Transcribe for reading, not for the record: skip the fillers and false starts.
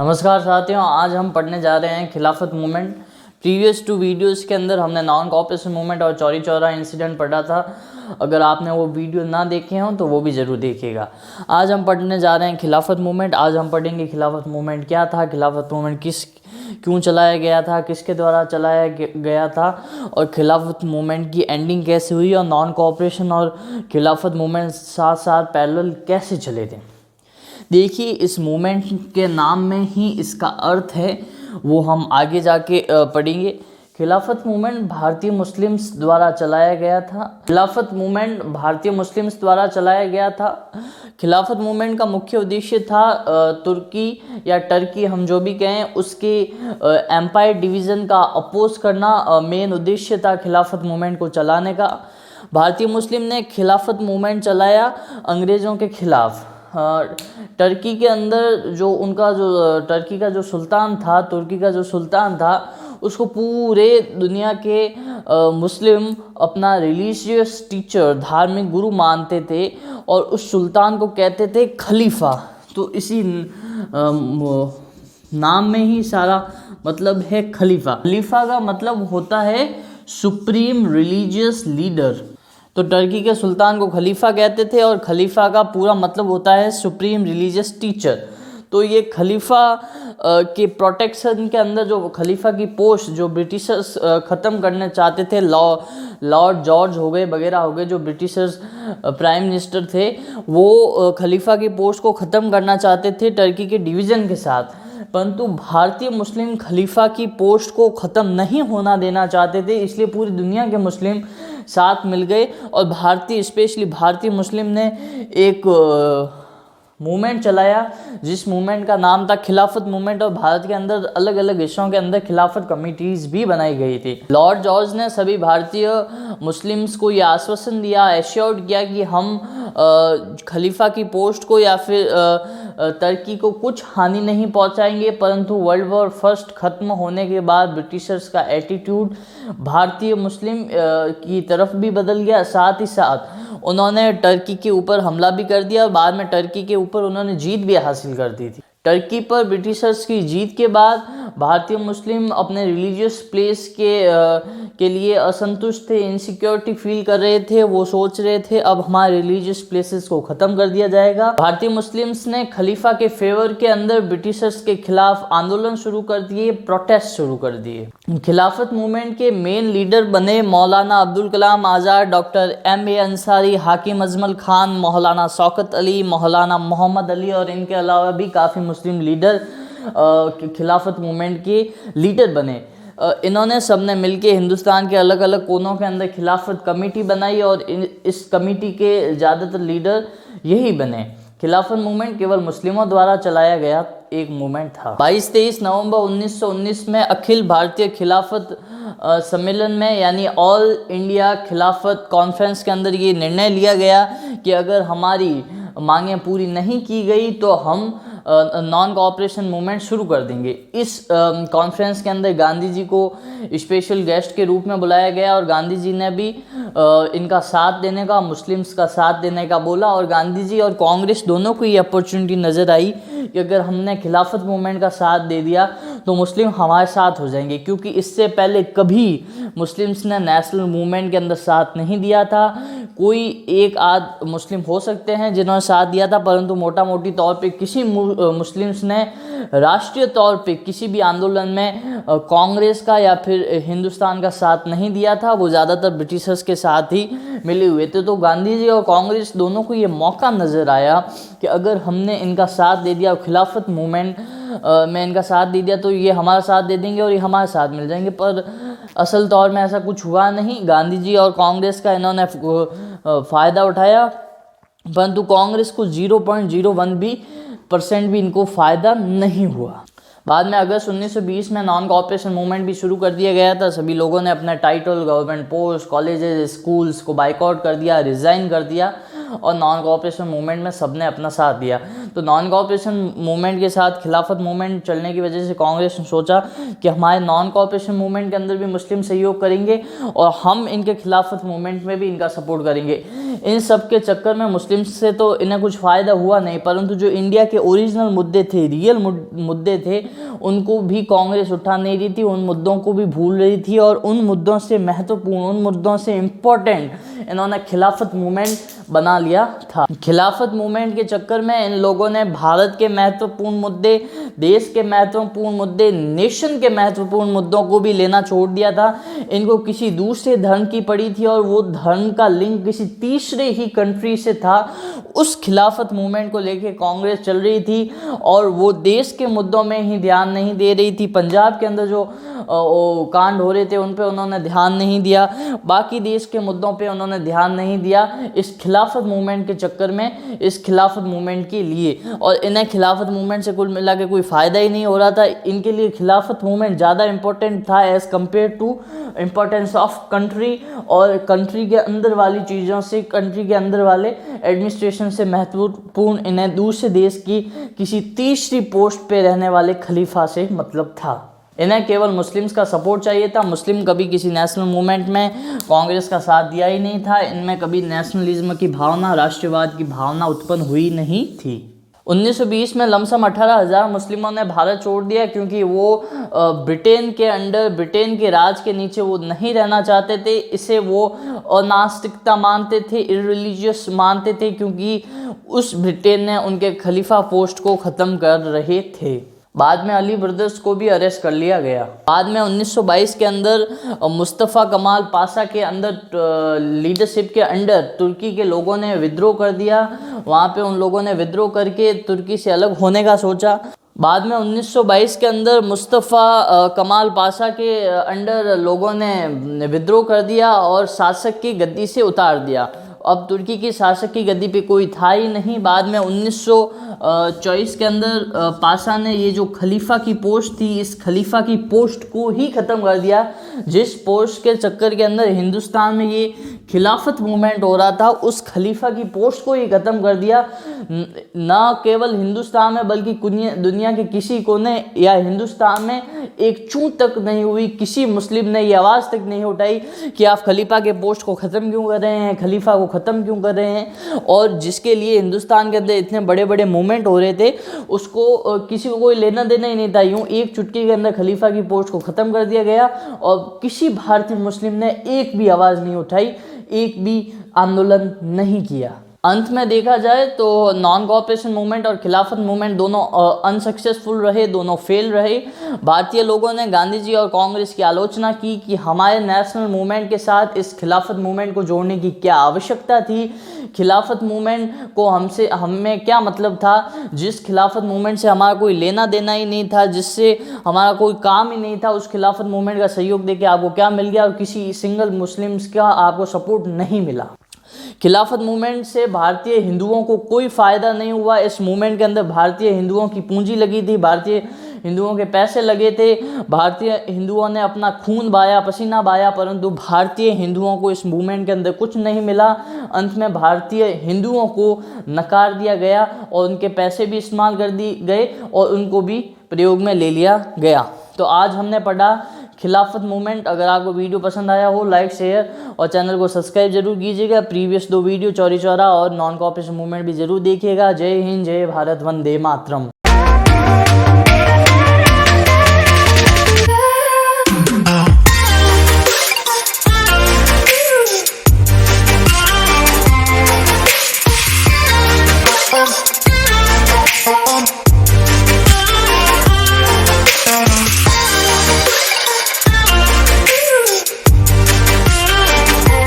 नमस्कार साथियों, आज हम पढ़ने जा रहे हैं खिलाफत मूवमेंट। प्रीवियस 2 वीडियोस के अंदर हमने नॉन कॉपरेशन मूवमेंट और चौरी चौरा इंसिडेंट पढ़ा था। अगर आपने वो वीडियो ना देखे हों तो वो भी ज़रूर देखिएगा। आज हम पढ़ने जा रहे हैं खिलाफत मूवमेंट। आज हम पढ़ेंगे खिलाफत मूवमेंट क्या था, खिलाफत मूवमेंट क्यों चलाया गया था, किसके द्वारा चलाया गया था और खिलाफत मूवमेंट की एंडिंग कैसे हुई और नॉन कॉपरेशन और खिलाफत मूवमेंट साथ साथ पैरेलल कैसे चले थे। देखिए, इस मूवमेंट के नाम में ही इसका अर्थ है, वो हम आगे जाके पढ़ेंगे। खिलाफत मूवमेंट भारतीय मुस्लिम्स द्वारा चलाया गया था। खिलाफत मूवमेंट भारतीय मुस्लिम्स द्वारा चलाया गया था। खिलाफत मूवमेंट का मुख्य उद्देश्य था तुर्की या टर्की, हम जो भी कहें, उसके एम्पायर डिवीज़न का अपोज करना मेन उद्देश्य था खिलाफत मूवमेंट को चलाने का। भारतीय मुस्लिम ने खिलाफत मूवमेंट चलाया अंग्रेज़ों के खिलाफ। टर्की के अंदर टर्की का जो सुल्तान था, तुर्की का जो सुल्तान था, उसको पूरे दुनिया के मुस्लिम अपना रिलीजियस टीचर, धार्मिक गुरु मानते थे और उस सुल्तान को कहते थे खलीफा। तो इसी नाम में ही सारा मतलब है खलीफा। खलीफा का मतलब होता है सुप्रीम रिलीजियस लीडर। तो टर्की के सुल्तान को खलीफा कहते थे और खलीफा का पूरा मतलब होता है सुप्रीम रिलीजियस टीचर। तो ये खलीफा के प्रोटेक्शन के अंदर जो खलीफा की पोस्ट जो ब्रिटिशर्स ख़त्म करना चाहते थे, लॉर्ड जॉर्ज हो गए वगैरह हो गए, जो ब्रिटिशर्स प्राइम मिनिस्टर थे, वो खलीफा की पोस्ट को ख़त्म करना चाहते थे टर्की के डिवीज़न के साथ। परंतु भारतीय मुस्लिम खलीफा की पोस्ट को ख़त्म नहीं होना देना चाहते थे, इसलिए पूरी दुनिया के मुस्लिम साथ मिल गए और स्पेशली भारतीय मुस्लिम ने एक मूवमेंट चलाया जिस मूवमेंट का नाम था खिलाफत मूवमेंट। और भारत के अंदर अलग अलग हिस्सों के अंदर खिलाफत कमिटीज़ भी बनाई गई थी। लॉर्ड जॉर्ज ने सभी भारतीय मुस्लिम्स को ये आश्वासन दिया, एश्योर्ड किया कि हम खलीफा की पोस्ट को या फिर टर्की को कुछ हानि नहीं पहुंचाएंगे। परंतु वर्ल्ड वॉर फर्स्ट ख़त्म होने के बाद ब्रिटिशर्स का एटीट्यूड भारतीय मुस्लिम की तरफ भी बदल गया। साथ ही साथ उन्होंने टर्की के ऊपर हमला भी कर दिया और बाद में टर्की के ऊपर उन्होंने जीत भी हासिल कर दी थी। टर्की पर ब्रिटिशर्स की जीत के बाद भारतीय मुस्लिम अपने रिलीजियस प्लेस के लिए असंतुष्ट थे, इनसिक्योरिटी फील कर रहे थे। वो सोच रहे थे अब हमारे रिलीजियस प्लेसेस को ख़त्म कर दिया जाएगा। भारतीय मुस्लिम्स ने खलीफा के फेवर के अंदर ब्रिटिशर्स के खिलाफ आंदोलन शुरू कर दिए, प्रोटेस्ट शुरू कर दिए। खिलाफत मूवमेंट के मेन लीडर बने मौलाना अब्दुल कलाम आज़ाद, डॉक्टर M.A. अंसारी, हाकिम अजमल खान, मौलाना शौकत अली, मौलाना मोहम्मद अली और इनके अलावा भी काफ़ी मुस्लिम लीडर खिलाफत मूवमेंट के लीडर बने। इन्होंने सबने मिलके हिंदुस्तान के अलग अलग कोनों के अंदर खिलाफत कमेटी बनाई और इस कमेटी के ज़्यादातर लीडर यही बने। खिलाफत मूवमेंट केवल मुस्लिमों द्वारा चलाया गया एक मूवमेंट था। 22-23 नवंबर 1919 में अखिल भारतीय खिलाफत सम्मेलन में यानी ऑल इंडिया खिलाफत कॉन्फ्रेंस के अंदर ये निर्णय लिया गया कि अगर हमारी मांगें पूरी नहीं की गई तो हम नॉन कोऑपरेशन मूवमेंट शुरू कर देंगे। इस कॉन्फ्रेंस के अंदर गांधी जी को स्पेशल गेस्ट के रूप में बुलाया गया और गांधी जी ने भी इनका साथ देने का, मुस्लिम्स का साथ देने का बोला। और गांधी जी और कांग्रेस दोनों को ये अपॉर्चुनिटी नज़र आई कि अगर हमने खिलाफत मूवमेंट का साथ दे दिया तो मुस्लिम हमारे साथ हो जाएंगे, क्योंकि इससे पहले कभी मुस्लिम्स ने नेशनल मूवमेंट के अंदर साथ नहीं दिया था। कोई एक आध मुस्लिम हो सकते हैं जिन्होंने साथ दिया था, परंतु मोटा मोटी तौर पे किसी मुस्लिम्स ने राष्ट्रीय तौर पे किसी भी आंदोलन में कांग्रेस का या फिर हिंदुस्तान का साथ नहीं दिया था। वो ज़्यादातर ब्रिटिशर्स के साथ ही मिले हुए थे। तो गांधी जी और कांग्रेस दोनों को ये मौका नज़र आया कि अगर हमने इनका साथ दे दिया, खिलाफत मूवमेंट में इनका साथ दे दिया, तो ये हमारा साथ दे देंगे और ये हमारे साथ मिल जाएंगे। पर असल तौर में ऐसा कुछ हुआ नहीं। गांधी जी और कांग्रेस का इन्होंने फ़ायदा उठाया, परंतु कांग्रेस को 0.01% भी इनको फ़ायदा नहीं हुआ। बाद में अगस्त 1920 में नॉन कोऑपरेशन मूवमेंट भी शुरू कर दिया गया था। सभी लोगों ने अपने title, government post, colleges, schools को बाइकआउट कर दिया, रिज़ाइन कर दिया और नॉन कोऑपरेशन मूवमेंट में सबने अपना साथ दिया। तो नॉन कोऑपरेशन मूवमेंट के साथ खिलाफत मूवमेंट चलने की वजह से कांग्रेस ने सोचा कि हमारे नॉन कोऑपरेशन मूवमेंट के अंदर भी मुस्लिम सहयोग करेंगे और हम इनके खिलाफत मूवमेंट में भी इनका सपोर्ट करेंगे। इन सब के चक्कर में मुस्लिम से तो इन्हें कुछ फ़ायदा हुआ नहीं, परंतु जो इंडिया के ओरिजिनल मुद्दे थे, रियल मुद्दे थे, उनको भी कांग्रेस उठा नहीं रही थी, उन मुद्दों को भी भूल रही थी। और उन मुद्दों से महत्वपूर्ण, उन मुद्दों से इम्पोर्टेंट इन्होंने खिलाफत मूवमेंट बना लिया था। खिलाफत मूवमेंट के चक्कर में इन लोगों ने भारत के महत्वपूर्ण मुद्दे, देश के महत्वपूर्ण मुद्दे, नेशन के महत्वपूर्ण मुद्दों को भी लेना छोड़ दिया था। इनको किसी दूसरे धर्म की पड़ी थी और वो धर्म का लिंक किसी तीसरे ही कंट्री से था। उस खिलाफत मूवमेंट को लेके कांग्रेस चल रही थी और वो देश के मुद्दों में ही ध्यान नहीं दे रही थी। पंजाब के अंदर जो कांड हो रहे थे उन पे उन्होंने ध्यान नहीं दिया, बाकी देश के मुद्दों पे उन्होंने ध्यान नहीं दिया इस खिलाफत मूवमेंट के चक्कर में, इस खिलाफत मूवमेंट के लिए। और इन्हें खिलाफत मूवमेंट से कुल मिला के कोई फ़ायदा ही नहीं हो रहा था। इनके लिए खिलाफत मूवमेंट ज़्यादा इंपॉर्टेंट था as compare to importance of country, और कंट्री के अंदर वाली चीज़ों से, कंट्री के अंदर वाले एडमिनिस्ट्रेशन से महत्वपूर्ण इन्हें दूसरे देश की किसी तीसरी पोस्ट पे रहने वाले खलीफा से मतलब था। इन्हें केवल मुस्लिम्स का सपोर्ट चाहिए था। मुस्लिम कभी किसी नेशनल मूवमेंट में कांग्रेस का साथ दिया ही नहीं था। इनमें कभी नेशनलिज्म की भावना, राष्ट्रवाद की भावना उत्पन्न हुई नहीं थी। 1920 में लमसम 18,000 मुस्लिमों ने भारत छोड़ दिया, क्योंकि वो ब्रिटेन के अंडर, ब्रिटेन के राज के नीचे वो नहीं रहना चाहते थे। इसे वो अनास्तिकता मानते थे, इररिलीजियस मानते थे, क्योंकि उस ब्रिटेन ने उनके खलीफा पोस्ट को ख़त्म कर रहे थे। बाद में अली ब्रदर्स को भी अरेस्ट कर लिया गया। बाद में 1922 के अंदर मुस्तफ़ा कमाल पाशा के अंदर लीडरशिप के अंडर तुर्की के लोगों ने विद्रोह कर दिया। वहाँ पे उन लोगों ने विद्रोह करके तुर्की से अलग होने का सोचा। बाद में 1922 के अंदर मुस्तफ़ा कमाल पाशा के अंडर लोगों ने विद्रोह कर दिया और शासक की गद्दी से उतार दिया। अब तुर्की की शासक की गद्दी पे कोई था ही नहीं। बाद में 1924 के अंदर पाशा ने ये जो खलीफा की पोस्ट थी, इस खलीफा की पोस्ट को ही ख़त्म कर दिया, जिस पोस्ट के चक्कर के अंदर हिंदुस्तान में ये खिलाफत मूवमेंट हो रहा था, उस खलीफा की पोस्ट को ही ख़त्म कर दिया। ना केवल हिंदुस्तान में बल्कि दुनिया के किसी कोने या हिंदुस्तान में एक चूं तक नहीं हुई, किसी मुस्लिम ने ये आवाज़ तक नहीं उठाई कि आप खलीफा के पोस्ट को ख़त्म क्यों कर रहे हैं, खलीफा को ख़त्म क्यों कर रहे हैं। और जिसके लिए हिंदुस्तान के अंदर इतने बड़े बड़े मूवमेंट हो रहे थे, उसको किसी को कोई लेना देना ही नहीं था। यूँ एक चुटकी के अंदर खलीफा की पोस्ट को ख़त्म कर दिया गया और किसी भारतीय मुस्लिम ने एक भी आवाज़ नहीं उठाई, एक भी आंदोलन नहीं किया। अंत में देखा जाए तो नॉन कोऑपरेशन मूवमेंट और खिलाफत मूवमेंट दोनों अनसक्सेसफुल रहे, दोनों फेल रहे। भारतीय लोगों ने गांधी जी और कांग्रेस की आलोचना की कि हमारे नेशनल मूवमेंट के साथ इस खिलाफत मूवमेंट को जोड़ने की क्या आवश्यकता थी, खिलाफत मूवमेंट को हमें क्या मतलब था, जिस खिलाफत मूवमेंट से हमारा कोई लेना देना ही नहीं था, जिससे हमारा कोई काम ही नहीं था, उस खिलाफत मूवमेंट का सहयोग देके आपको क्या मिल गया और किसी सिंगल मुस्लिम्स का आपको सपोर्ट नहीं मिला। खिलाफत मूवमेंट से भारतीय हिंदुओं को कोई फ़ायदा नहीं हुआ। इस मूवमेंट के अंदर भारतीय हिंदुओं की पूंजी लगी थी, भारतीय हिंदुओं के पैसे लगे थे, भारतीय हिंदुओं ने अपना खून बहाया, पसीना बहाया, परंतु भारतीय हिंदुओं को इस मूवमेंट के अंदर कुछ नहीं मिला। अंत में भारतीय हिंदुओं को नकार दिया गया और उनके पैसे भी इस्तेमाल कर दिए गए और उनको भी प्रयोग में ले लिया गया। तो आज हमने पढ़ा खिलाफत मूवमेंट। अगर आपको वीडियो पसंद आया हो, लाइक, शेयर और चैनल को सब्सक्राइब जरूर कीजिएगा। प्रीवियस 2 वीडियो चौरी चौरा और नॉन कोऑपरेशन मूवमेंट भी जरूर देखिएगा। जय हिंद, जय भारत, वंदे मातरम।